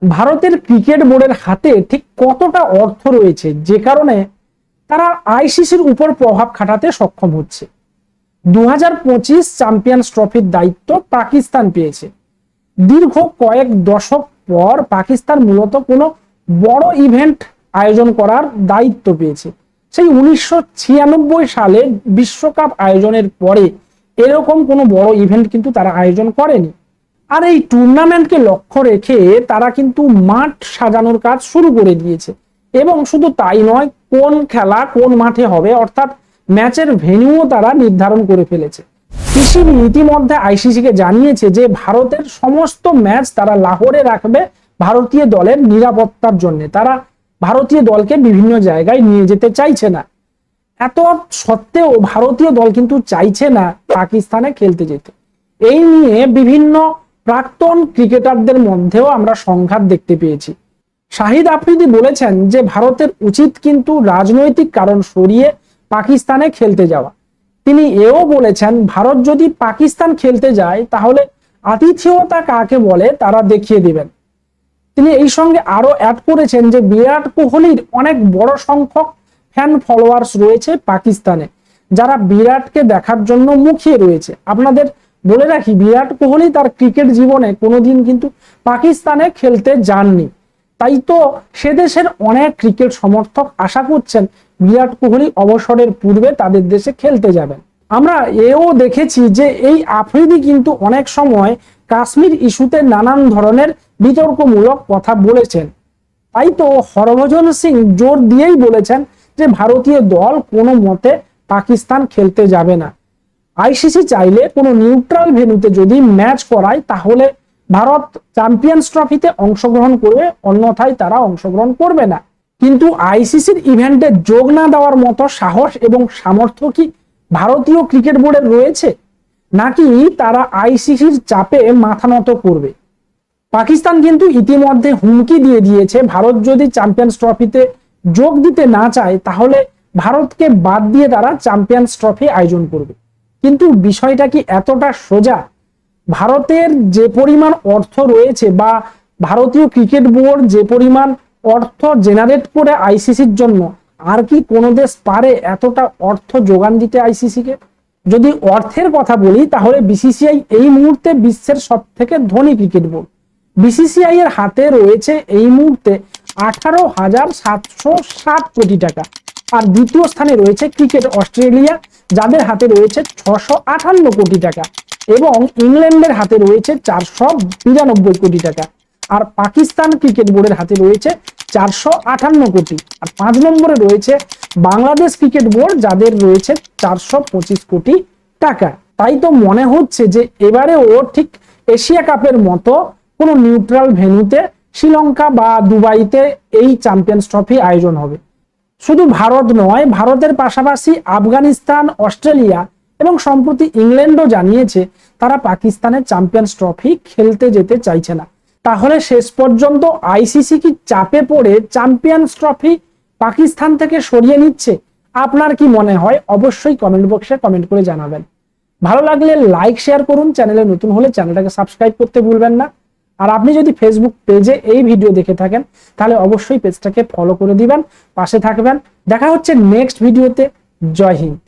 ভারতের ক্রিকেট বোর্ডের হাতে ঠিক কতটা অর্থ রয়েছে যে কারণে তারা আইসিসির উপর প্রভাব খাটাতে সক্ষম হচ্ছে। 2025 চ্যাম্পিয়ন্স ট্রফির দায়িত্ব পাকিস্তান পেয়েছে। দীর্ঘ কয়েক দশক পর পাকিস্তান মূলত কোনো বড় ইভেন্ট আয়োজন করার দায়িত্ব পেয়েছে। সেই 1996 সালে বিশ্বকাপ আয়োজনের পরে এরকম কোনো বড় ইভেন্ট কিন্তু তারা আয়োজন করেনি। আর এই টুর্নামেন্টকে লক্ষ্য রেখে তারা কিন্তু মাঠ সাজানোর কাজ শুরু করে দিয়েছে। এবং শুধু তাই নয়, কোন খেলা কোন মাঠে হবে অর্থাৎ ম্যাচের ভেন্যুও তারা নির্ধারণ করে ফেলেছে। পিসিবি ইতিমধ্যে আইসিসিকে জানিয়েছে যে ভারতের সমস্ত ম্যাচ তারা লাহোরে রাখবে ভারতীয় দলের নিরাপত্তার জন্য। তারা ভারতীয় দলকে বিভিন্ন জায়গায় নিয়ে যেতে চাইছে না। এত সত্ত্বেও ভারতীয় দল কিন্তু চাইছে না পাকিস্তানে খেলতে যেতে। এই নিয়ে বিভিন্ন প্রাক্তন ক্রিকেটারদের মধ্যেও আমরা সংঘাত দেখতে পেয়েছি। শাহিদ আফ্রিদি বলেছেন যে ভারতের উচিত কিন্তু রাজনৈতিক কারণ সরিয়ে পাকিস্তানে খেলতে যাওয়া। তিনি এও বলেছেন ভারত যদি পাকিস্তান খেলতে যায় তাহলে আতিথেয়তা কাকে বলে তারা দেখিয়ে দিবেন। তিনি এই সঙ্গে আরো অ্যাড করেছেন যে বিরাট কোহলির অনেক বড় সংখ্যক ফ্যান ফলোয়ার্স রয়েছে পাকিস্তানে, যারা বিরাটকে দেখার জন্য মুখিয়ে রয়েছে। আপনাদের বলে রাখি, বিরাট কোহলি তার ক্রিকেট জীবনে কোনোদিন কিন্তু পাকিস্তানে খেলতে যাননি। তাই তো সে দেশের অনেক ক্রিকেট সমর্থক আশা করছেন বিরাট কোহলি অবসরের পূর্বে তাদের দেশে খেলতে যাবেন। আমরা এও দেখেছি যে এই আফ্রিদি কিন্তু অনেক সময় কাশ্মীর ইস্যুতে নানান ধরনের বিতর্কমূলক কথা বলেছেন। তাই তো হরভজন সিং জোর দিয়েই বলেছেন যে ভারতীয় দল কোনো মতে পাকিস্তান খেলতে যাবে না। আইসিসি চাইলে কোনো নিউট্রাল ভেন্যুতে যদি ম্যাচ করায় তাহলে ভারত চ্যাম্পিয়ন্স ট্রফিতে অংশগ্রহণ করবে, অন্যথায় তারা অংশগ্রহণ করবে না। কিন্তু আইসিসির ইভেন্টে যোগ না দেওয়ার মতো সাহস এবং সামর্থ্য কি ভারতীয় ক্রিকেট বোর্ডের রয়েছে, নাকি তারা আইসিসির চাপে মাথা নত করবে? পাকিস্তান কিন্তু ইতিমধ্যে হুমকি দিয়ে দিয়েছে ভারত যদি চ্যাম্পিয়ন্স ট্রফিতে যোগ দিতে না চায় তাহলে ভারতকে বাদ দিয়ে তারা চ্যাম্পিয়ন্স ট্রফি আয়োজন করবে। কিন্তু বিষয়টা কি এতটা সোজা? ভারতের যে পরিমাণ অর্থ রয়েছে বা ভারতীয় ক্রিকেট বোর্ড যে পরিমাণ অর্থ জেনারেট করে আইসিসির জন্য, আর কি কোনো দেশ পারে এতটা অর্থ যোগান দিতে আইসিসিকে? যদি অর্থের কথা বলি তাহলে বিসিসিআই এই মুহূর্তে বিশ্বের সব থেকে ধনী ক্রিকেট বোর্ড। বিসিসিআই এর হাতে রয়েছে এই মুহূর্তে 18,760 কোটি টাকা। আর দ্বিতীয় স্থানে রয়েছে ক্রিকেট অস্ট্রেলিয়া, যাদের হাতে রয়েছে 658 কোটি টাকা, এবং ইংল্যান্ডের হাতে রয়েছে 492 কোটি টাকা। আর পাকিস্তান ক্রিকেট বোর্ডের হাতে রয়েছে 458 কোটি। আর 5 নম্বরে রয়েছে বাংলাদেশ ক্রিকেট বোর্ড, যাদের রয়েছে 425 কোটি টাকা। তাই তো মনে হচ্ছে যে এবারেও ঠিক এশিয়া কাপের মতো কোনো নিউট্রাল ভেন্যুতে শ্রীলঙ্কা বা দুবাইতে এই চ্যাম্পিয়ন্স ট্রফি আয়োজন হবে। শুধু ভারত নয়, ভারতের পাশাপাশি আফগানিস্তান, অস্ট্রেলিয়া এবং সম্প্রতি ইংল্যান্ডও জানিয়েছে তারা পাকিস্তানের চ্যাম্পিয়ন্স ট্রফি খেলতে যেতে চাইছে না। তাহলে শেষ পর্যন্ত আইসিসি কি চাপে পড়ে চ্যাম্পিয়ন্স ট্রফি পাকিস্তান থেকে সরিয়ে নিচ্ছে? আপনার কি মনে হয়? অবশ্যই কমেন্ট বক্সে কমেন্ট করে জানাবেন। ভালো লাগলে লাইক শেয়ার করুন, চ্যানেলে নতুন হলে চ্যানেলটাকে সাবস্ক্রাইব করতে ভুলবেন না। আর আপনি যদি ফেসবুক পেজে এই ভিডিও দেখে থাকেন তাহলে অবশ্যই পেজটাকে ফলো করে দিবেন, পাশে থাকবেন। দেখা হচ্ছে নেক্সট ভিডিওতে। জয় হিন্দ।